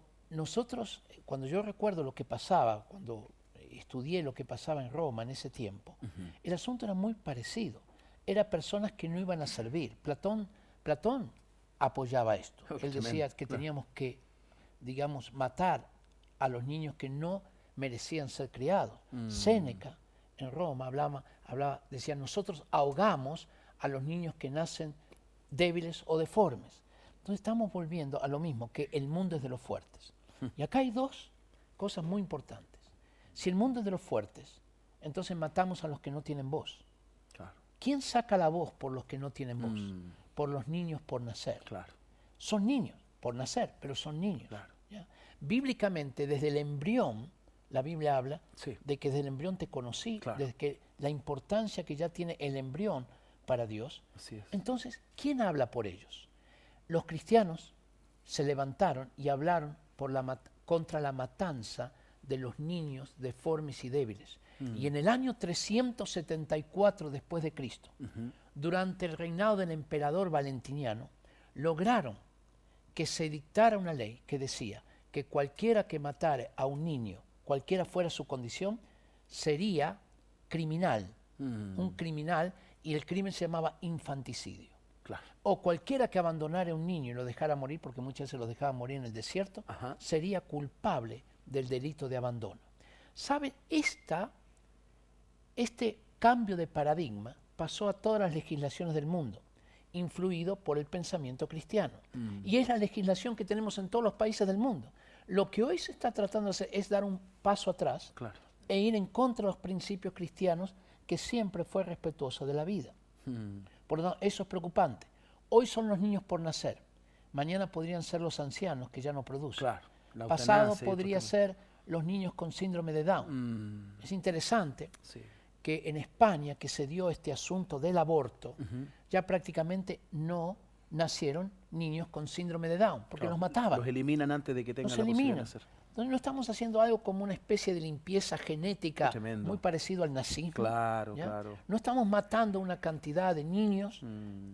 yo recuerdo lo que pasaba, cuando estudié lo que pasaba en Roma en ese tiempo, el asunto era muy parecido. Eran personas que no iban a servir. Platón apoyaba esto. Oh, Él tremendo, decía que claro. teníamos que, digamos, matar a los niños que no merecían ser criados. Séneca en Roma decía, nosotros ahogamos a los niños que nacen débiles o deformes. Entonces estamos volviendo a lo mismo, que el mundo es de los fuertes. Y acá hay dos cosas muy importantes. Si el mundo es de los fuertes, entonces matamos a los que no tienen voz. Claro. ¿Quién saca la voz por los que no tienen voz? Por los niños por nacer. Claro. Son niños por nacer, pero son niños. Claro. ¿Ya? Bíblicamente, desde el embrión, la Biblia habla Sí. de que desde el embrión te conocí, Claro. de que la importancia que ya tiene el embrión para Dios. Así es. Entonces, ¿quién habla por ellos? Los cristianos se levantaron y hablaron contra la matanza de los niños deformes y débiles. Y en el año 374 después de Cristo, durante el reinado del emperador Valentiniano, lograron que se dictara una ley que decía que cualquiera que matara a un niño, cualquiera fuera su condición, sería criminal, un criminal, y el crimen se llamaba infanticidio. Claro. O cualquiera que abandonara a un niño y lo dejara morir, porque muchas veces lo dejaban morir en el desierto, Ajá. sería culpable del delito de abandono. ¿Saben? Este cambio de paradigma pasó a todas las legislaciones del mundo, influido por el pensamiento cristiano. Y es la legislación que tenemos en todos los países del mundo. Lo que hoy se está tratando de hacer es dar un paso atrás Claro. e ir en contra de los principios cristianos, que siempre fue respetuoso de la vida. Por lo tanto, eso es preocupante. hoy son los niños por nacer, mañana podrían ser los ancianos que ya no producen. Claro. La Pasado eutanasia y podría otro ser los niños con síndrome de Down. también. Es interesante Sí. que en España, que se dio este asunto del aborto, ya prácticamente no nacieron niños con síndrome de Down, porque Claro, los mataban. Los eliminan antes de que tengan Los la posibilidad de eliminan. hacer. Entonces no estamos haciendo algo como una especie de limpieza genética Tremendo. muy parecido al nazismo. Claro, ¿ya? claro. No estamos matando una cantidad de niños.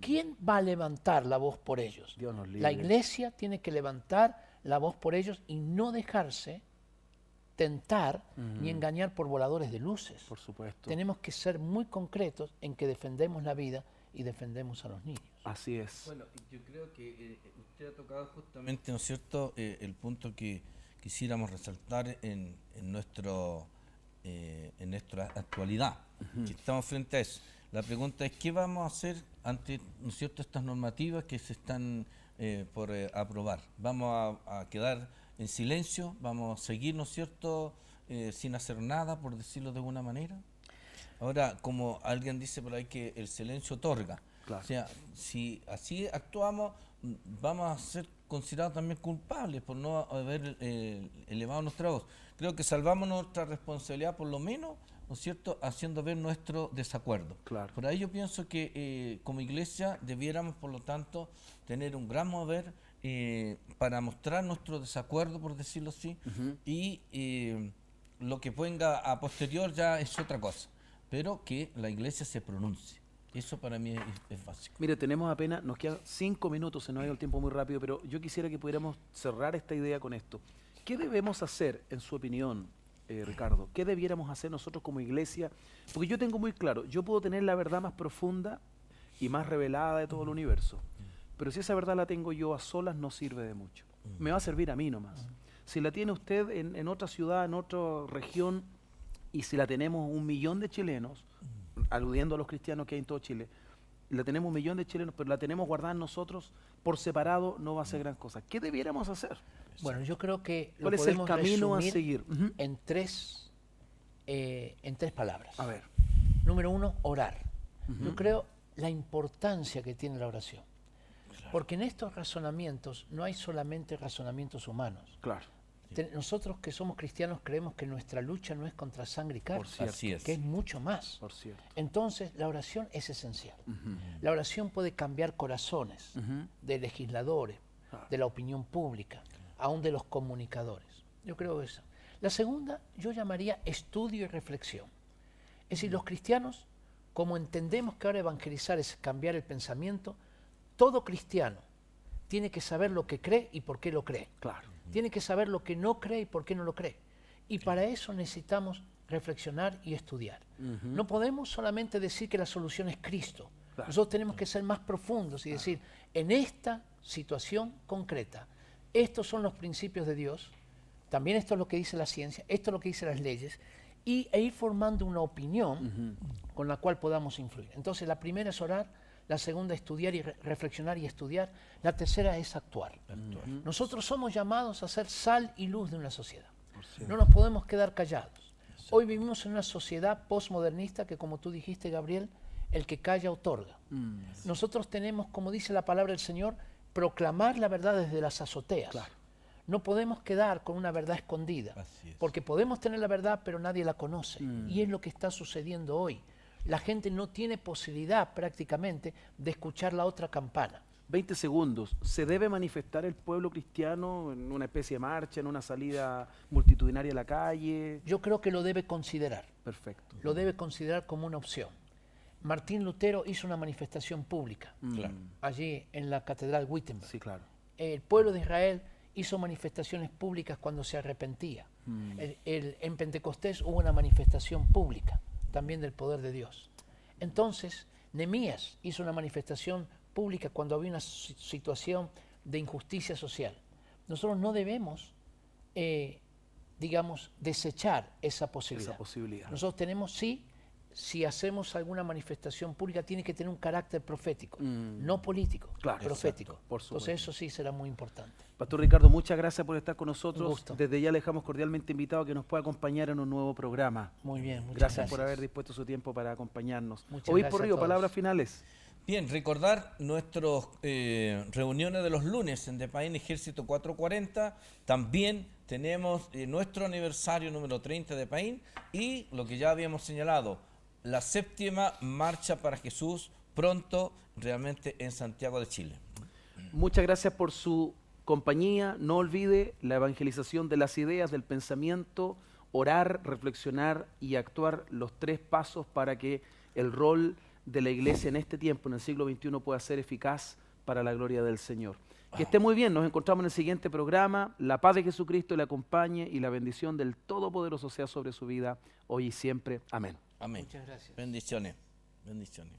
¿Quién va a levantar la voz por ellos? Dios nos libre. La iglesia tiene que levantar la voz por ellos y no dejarse tentar ni engañar por voladores de luces. Por supuesto. Tenemos que ser muy concretos en que defendemos la vida y defendemos a los niños. Así es. Bueno, yo creo que usted ha tocado justamente, ¿no es cierto?, el punto que quisiéramos resaltar en nuestra actualidad, que estamos frente a eso. La pregunta es, ¿qué vamos a hacer ante, ¿no es cierto?, estas normativas que se están por aprobar? ¿Vamos a quedar en silencio? ¿Vamos a seguir, ¿no es cierto?, sin hacer nada, por decirlo de alguna manera? Ahora, como alguien dice por ahí que el silencio otorga. Claro. O sea, si así actuamos, vamos a ser considerados también culpables por no haber elevado nuestra voz. Creo que salvamos nuestra responsabilidad, por lo menos, ¿no es cierto?, haciendo ver nuestro desacuerdo. Claro. Por ahí yo pienso que como iglesia debiéramos, por lo tanto, tener un gran mover para mostrar nuestro desacuerdo, por decirlo así, y lo que venga a posterior ya es otra cosa, pero que la iglesia se pronuncie. Eso para mí es básico. Mire, tenemos apenas, nos quedan 5 minutos, se nos ha ido el tiempo muy rápido, pero yo quisiera que pudiéramos cerrar esta idea con esto. ¿Qué debemos hacer, en su opinión, Ricardo? ¿Qué debiéramos hacer nosotros como iglesia? Porque yo tengo muy claro, yo puedo tener la verdad más profunda y más revelada de todo el universo, pero si esa verdad la tengo yo a solas no sirve de mucho. Me va a servir a mí nomás. Si la tiene usted en otra ciudad, en otra región, y si la tenemos 1 millón de chilenos, aludiendo a los cristianos que hay en todo Chile, la tenemos 1 millón de chilenos, pero la tenemos guardada en nosotros, por separado no va a ser gran cosa. ¿Qué debiéramos hacer? Bueno, yo creo que lo ¿Cuál es el podemos camino a resumir seguir? en tres palabras. A ver. Número 1, orar. Yo creo la importancia que tiene la oración. Porque en estos razonamientos no hay solamente razonamientos humanos. Claro. Nosotros que somos cristianos creemos que nuestra lucha no es contra sangre y carne, Por cierto. Así es. que es mucho más. Por cierto. Entonces, la oración es esencial. La oración puede cambiar corazones de legisladores, de la opinión pública, aún de los comunicadores. Yo creo eso. La segunda, yo llamaría estudio y reflexión. Es decir, los cristianos, como entendemos que ahora evangelizar es cambiar el pensamiento, todo cristiano tiene que saber lo que cree y por qué lo cree. Claro. Tiene que saber lo que no cree y por qué no lo cree. Y para eso necesitamos reflexionar y estudiar. No podemos solamente decir que la solución es Cristo. Claro. Nosotros tenemos que ser más profundos y decir, en esta situación concreta, estos son los principios de Dios, también esto es lo que dice la ciencia, esto es lo que dicen las leyes, e ir formando una opinión con la cual podamos influir. Entonces, la primera es orar, la segunda es estudiar y reflexionar y estudiar, la tercera es actuar. Nosotros somos llamados a ser sal y luz de una sociedad. No nos podemos quedar callados. Hoy vivimos en una sociedad postmodernista que, como tú dijiste, Gabriel, el que calla otorga. Nosotros tenemos, como dice la palabra del Señor, proclamar la verdad desde las azoteas. Claro. No podemos quedar con una verdad escondida, Así es. porque podemos tener la verdad, pero nadie la conoce. Y es lo que está sucediendo hoy. La gente no tiene posibilidad prácticamente de escuchar la otra campana. 20 segundos. ¿Se debe manifestar el pueblo cristiano en una especie de marcha, en una salida multitudinaria a la calle? Yo creo que lo debe considerar. Perfecto. Lo debe considerar como una opción. Martín Lutero hizo una manifestación pública allí en la Catedral Wittenberg. Sí, claro. El pueblo de Israel hizo manifestaciones públicas cuando se arrepentía. En Pentecostés hubo una manifestación pública también del poder de Dios. Entonces, Nehemías hizo una manifestación pública cuando había una situación de injusticia social. Nosotros no debemos, digamos, desechar esa posibilidad. Esa posibilidad. Nosotros tenemos, sí, si hacemos alguna manifestación pública, tiene que tener un carácter profético, no político, Claro, profético. exacto, por supuesto. Entonces eso sí será muy importante. Pastor Ricardo, muchas gracias por estar con nosotros. Un gusto. Desde ya le dejamos cordialmente invitado a que nos pueda acompañar en un nuevo programa. Muy bien, muchas Gracias por haber dispuesto su tiempo para acompañarnos. Muchas Obispo gracias a Río, todos. palabras finales. Bien, recordar nuestras reuniones de los lunes en Depaín Ejército 440. También tenemos nuestro aniversario número 30 de Depaín y lo que ya habíamos señalado, la 7ª Marcha para Jesús, pronto realmente en Santiago de Chile. Muchas gracias por su compañía. No olvide la evangelización de las ideas, del pensamiento, orar, reflexionar y actuar, los 3 pasos para que el rol de la iglesia en este tiempo, en el siglo XXI, pueda ser eficaz para la gloria del Señor. Que esté muy bien, nos encontramos en el siguiente programa. La paz de Jesucristo le acompañe y la bendición del Todopoderoso sea sobre su vida, hoy y siempre. Amén. Amén. Muchas gracias. Bendiciones. Bendiciones.